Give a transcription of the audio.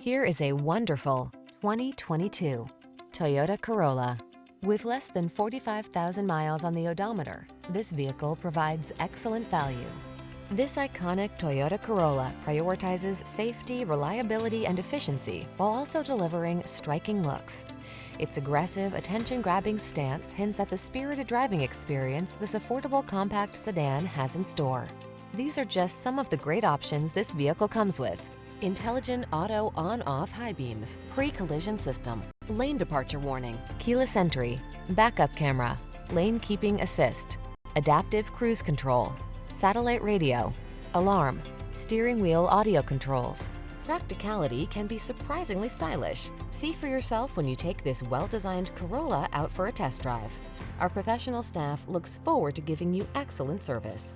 Here is a wonderful 2022 Toyota Corolla. With less than 45,000 miles on the odometer, this vehicle provides excellent value. This iconic Toyota Corolla prioritizes safety, reliability, and efficiency while also delivering striking looks. Its aggressive, attention-grabbing stance hints at the spirited driving experience this affordable compact sedan has in store. These are just some of the great options this vehicle comes with: intelligent auto on-off high beams, pre-collision system, lane departure warning, keyless entry, backup camera, lane keeping assist, adaptive cruise control, satellite radio, alarm, steering wheel audio controls. Practicality can be surprisingly stylish. See for yourself when you take this well-designed Corolla out for a test drive. Our professional staff looks forward to giving you excellent service.